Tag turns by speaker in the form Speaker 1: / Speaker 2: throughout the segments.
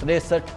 Speaker 1: 63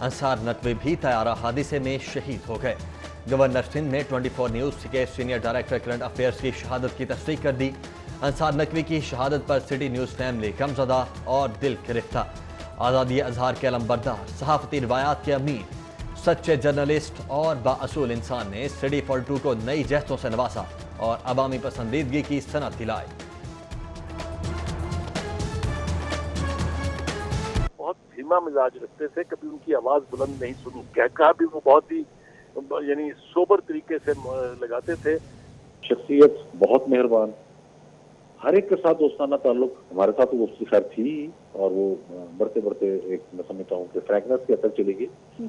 Speaker 1: انصار نقوی بھی طیارہ حادثے میں شہید ہو گئے۔ گورنر سندھ نے 24 نیوز کے سینئر ڈائریکٹر کرنٹ افیئرز کی شہادت کی تصدیق کر دی۔ انصار نقوی کی شہادت پر سٹی نیوز فیملی غمزدہ اور دل گرفتہ۔ آزادی اظہار کے علمبردار، صحافتی روایات کے امین، سچے جرنلسٹ اور بااصول انسان نے سٹی 42 کو نئی جہتوں سے نوازا اور عوامی پسندیدگی کی صنعت دلائی۔
Speaker 2: بہت دھیما مزاج رکھتے تھے، کبھی ان کی آواز بلند نہیں سنی، کہا بھی وہ بہت ہی یعنی سوبر طریقے سے لگاتے تھے۔
Speaker 3: شخصیت بہت مہربان، ہر ایک کے ساتھ دوستانہ تعلق، ہمارے ساتھ وہ اس کی خیر تھی اور وہ بڑھتے بڑھتے ایک میں سمجھتا ہوں کہ فرینکنس کے اثر چلے گی۔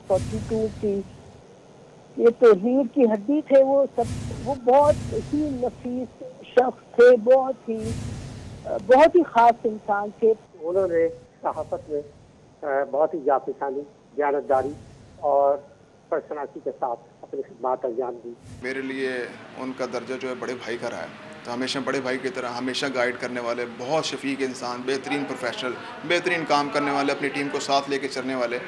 Speaker 4: 42 کی یہ تو ریڑھ کی ہڈی تھے، وہ بہت ہی نفیس شخص تھے، بہت ہی خاص انسان تھے۔
Speaker 5: انہوں نے صحافت میں بہت ہی جاپسانی، دیانتداری اور پرسنالٹی کے ساتھ اپنی خدمات انجام دی۔
Speaker 6: میرے لیے ان کا درجہ جو ہے بڑے بھائی کا رہا ہے، تو ہمیشہ بڑے بھائی کی طرح ہمیشہ گائیڈ کرنے والے، بہت شفیق انسان، بہترین پروفیشنل، بہترین کام کرنے والے، اپنی ٹیم کو ساتھ لے کے چلنے والے،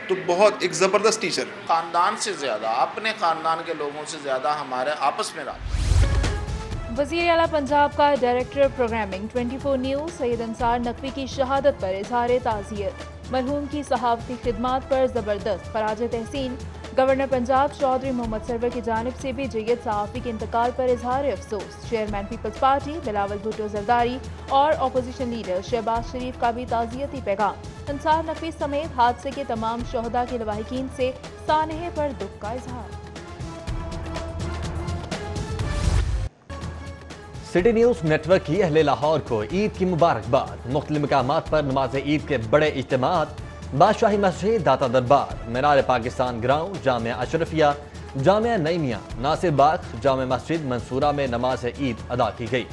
Speaker 6: تو بہت ایک زبردست ٹیچر۔
Speaker 7: خاندان سے زیادہ، اپنے خاندان کے لوگوں سے زیادہ ہمارے آپس میں رہا۔
Speaker 8: وزیر اعلیٰ پنجاب کا ڈائریکٹر پروگرامنگ 24 نیوز سید انصار نقوی کی شہادت پر اظہار تعزیت۔ مرحوم کی صحافتی خدمات پر زبردست خراج تحسین۔ گورنر پنجاب چودھری محمد سرور کی جانب سے بھی جید صحافی کے انتقال پر اظہار افسوس۔ چیئرمین پیپلز پارٹی بلاول بھٹو زرداری اور اپوزیشن لیڈر شہباز شریف کا بھی تعزیتی پیغام۔ انصار نقوی سمیت حادثے کے تمام شہداء کے لواحقین سے سانحے پر دکھ کا اظہار۔
Speaker 1: سٹی نیوز نیٹ ورک کی اہل لاہور کو عید کی مبارکباد۔ مختلف مقامات پر نماز عید کے بڑے اجتماعات، بادشاہی مسجد، داتا دربار، مینار پاکستان گراؤنڈ، جامعہ اشرفیہ، جامعہ نعیمیہ، ناصر باغ، جامع مسجد منصورہ میں نماز عید ادا کی گئی۔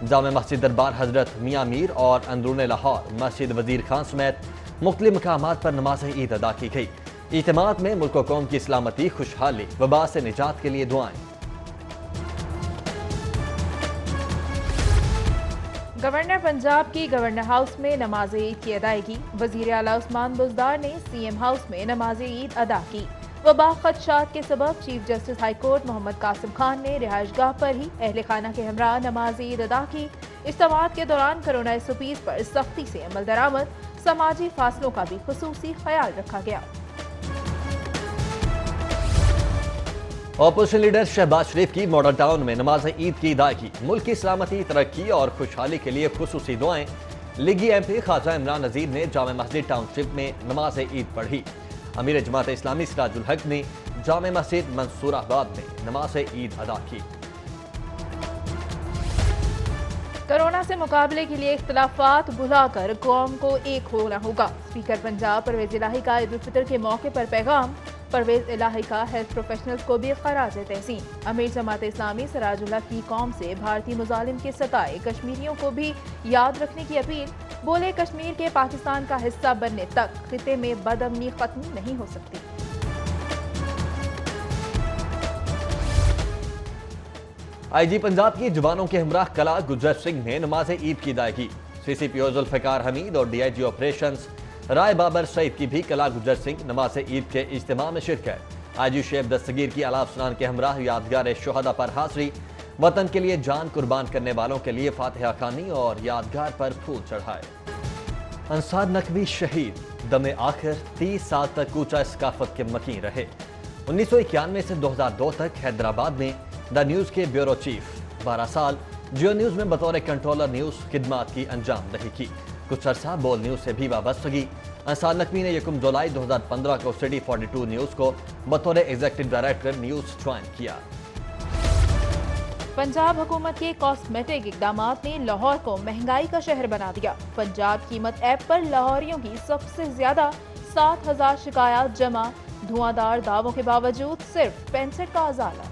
Speaker 1: جامع مسجد دربار حضرت میاں میر اور اندرون لاہور مسجد وزیر خان سمیت مختلف مقامات پر نماز عید ادا کی گئی۔ اجتماعات میں ملک و قوم کی سلامتی، خوشحالی، وبا سے نجات کے لیے دعائیں۔
Speaker 8: گورنر پنجاب کی گورنر ہاؤس میں نماز عید کی ادائیگی۔ وزیر اعلیٰ عثمان بزدار نے سی ایم ہاؤس میں نماز عید ادا کی۔ وبا خدشات کے سبب چیف جسٹس ہائی کورٹ محمد قاسم خان نے رہائش گاہ پر ہی اہل خانہ کے ہمراہ نماز عید ادا کی۔ اجتماعات کے دوران کورونا SOPs پر سختی سے عمل درآمد، سماجی فاصلوں کا بھی خصوصی خیال رکھا گیا۔
Speaker 1: اپوزیشن لیڈر شہباز شریف کی ماڈل ٹاؤن میں نماز عید کی ادائیگی۔ ملک کی سلامتی، ترقی اور خوشحالی کے لیے خصوصی دعائیں۔ لیگی ایم پی خواجہ عمران نذیر نے جامع مسجد ٹاؤن شپ میں نماز عید پڑھی۔ امیر جماعت اسلامی سراج الحق نے جامع مسجد منصور آباد میں نماز عید ادا کی۔
Speaker 8: کورونا سے مقابلے کے لیے اختلافات بھلا کر قوم کو ایک ہونا ہوگا۔ اسپیکر پنجاب پرویز الہی کا عید الفطر کے موقع پر پیغام۔ پرویز الہی کا ہیلتھ پروفیشنلز کو بھی خراج تحسین۔ امیر جماعت اسلامی سراج الحق کی قوم سے بھارتی مظالم کے ستائے کشمیریوں کو بھی یاد رکھنے کی اپیل۔ بولے کشمیر کے پاکستان کا حصہ بننے تک خطے میں بدامنی ختم نہیں ہو سکتی۔
Speaker 1: آئی جی پنجاب کی جوانوں کے ہمراہ کلا گجر سنگھ نے نماز عید کی ادائیگی۔ CCPO ذوالفقار حمید اور DIG آپریشنز رائے بابر سعید کی بھی کلا گجر سنگھ نماز عید کے اجتماع میں شرکت۔ IG شعیب دستگیر کی اعلیٰ افسران کے ہمراہ یادگار شہداء پر حاضری۔ وطن کے لیے جان قربان کرنے والوں کے لیے فاتحہ خوانی اور یادگار پر پھول چڑھائے۔ انصار نقوی شہید، دم آخر 30 سال تک کوچہ ثقافت کے مکین رہے۔ 1991 سے 2002 تک حیدرآباد میں دا نیوز کے بیورو چیف، 12 سال جیو نیوز میں بطور کنٹرولر نیوز خدمات کی انجام دہی کی۔ کچھ عرصہ بول نیوز سے بھی وابستگی۔ انصار نقوی نے 1 جولائی 2015 کو سٹی 42 نیوز کو بطور ایگزیکٹو ڈائریکٹر نیوز جوائن کیا۔
Speaker 8: پنجاب حکومت کے کاسمیٹک اقدامات نے لاہور کو مہنگائی کا شہر بنا دیا۔ پنجاب قیمت ایپ پر لاہوریوں کی سب سے زیادہ 7000 شکایات جمع۔ دھواں دار دعووں کے باوجود صرف 65 کا ازالہ۔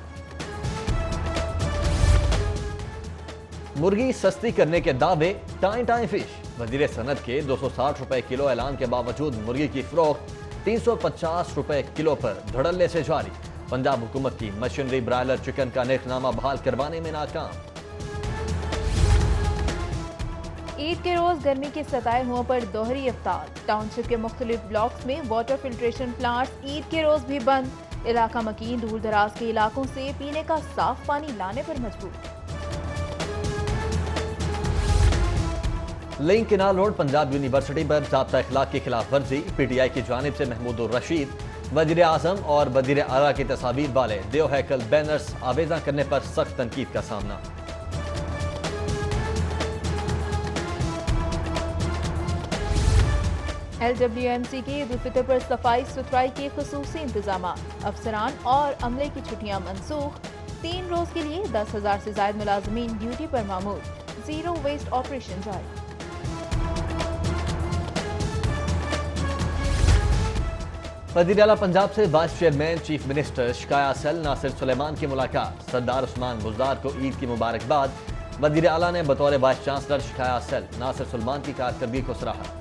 Speaker 1: مرغی سستی کرنے کے دعوے، ٹائم فش۔ وزیر صنعت کے 260 روپے کلو اعلان کے باوجود مرغی کی فروخت 350 روپے کلو پر دھڑلے سے جاری۔ پنجاب حکومت کی مشینری برائلر چکن کا نرخ نامہ بحال کروانے میں ناکام۔
Speaker 8: عید کے روز گرمی کے ستائے ہوا پر دوہری افطار، ٹاؤن شپ کے مختلف بلاکس میں واٹر فلٹریشن پلانٹس عید کے روز بھی بند، علاقہ مکین دور دراز کے علاقوں سے پینے کا صاف پانی لانے پر مجبور۔
Speaker 1: Link canal road Punjab university پر ضابطہ اخلاق کی خلاف ورزی، پی ٹی آئی کی جانب سے محمود الرشید، وزیر اعظم اور وزیر اعلیٰ کی تصاویر والے دیو ہیکل بینرز آویزاں کرنے پر سخت تنقید کا سامنا۔
Speaker 8: LWMC کی عید الفطر پر صفائی ستھرائی کے خصوصی انتظامات، افسران اور عملے کی چھٹیاں منسوخ، 3 روز کے لیے 10,000 سے زائد ملازمین ڈیوٹی پر معمور، زیرو ویسٹ آپریشن جاری۔
Speaker 1: وزیر اعلیٰ پنجاب سے وائس چیئرمین چیف منسٹر شکایہ سیل ناصر سلیمان کی ملاقات، سردار عثمان بزدار کو عید کی مبارکباد، وزیر اعلیٰ نے بطور vice chancellor شکایہ cell Nasir Suleman کی کارکردگی کو سراہا۔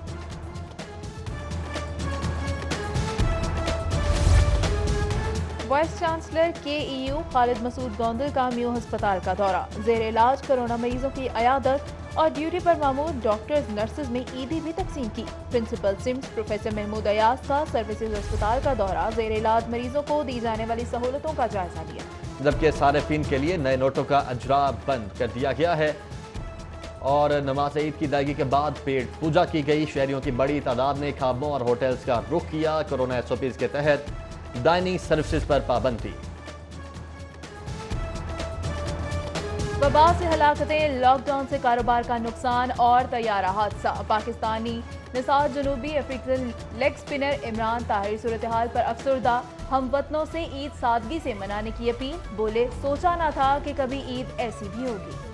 Speaker 8: وائس چانسلر KEU خالد مسعود گوندل کا میو ہسپتال کا دورہ، زیر علاج کرونا مریضوں کی عیادت اور ڈیوٹی پر معمور ڈاکٹرز نرسز میں عیدی بھی تقسیم کی۔ پرنسپل سمس پروفیسر محمود ایاز کا سروسز ہسپتال کا دورہ، زیر علاج مریضوں کو دی جانے والی سہولتوں کا جائزہ لیا۔
Speaker 1: جبکہ صارفین کے لیے نئے نوٹوں کا اجرا بند کر دیا گیا ہے اور نماز عید کی ادائیگی کے بعد پیٹ پوجا کی گئی۔ شہریوں کی بڑی تعداد نے کھابوں اور ہوٹلز کا رخ کیا۔ کورونا SOPs کے تحت ڈائننگ سروسز پر پابندی۔
Speaker 8: وبا سے ہلاکتیں، لاک ڈاؤن سے کاروبار کا نقصان اور طیارہ حادثہ، پاکستانی نژاد جنوبی African leg spinner Imran Tahir صورتحال پر افسردہ، ہم وطنوں سے عید سادگی سے منانے کی اپیل، بولے سوچا نہ تھا کہ کبھی عید ایسی بھی ہوگی۔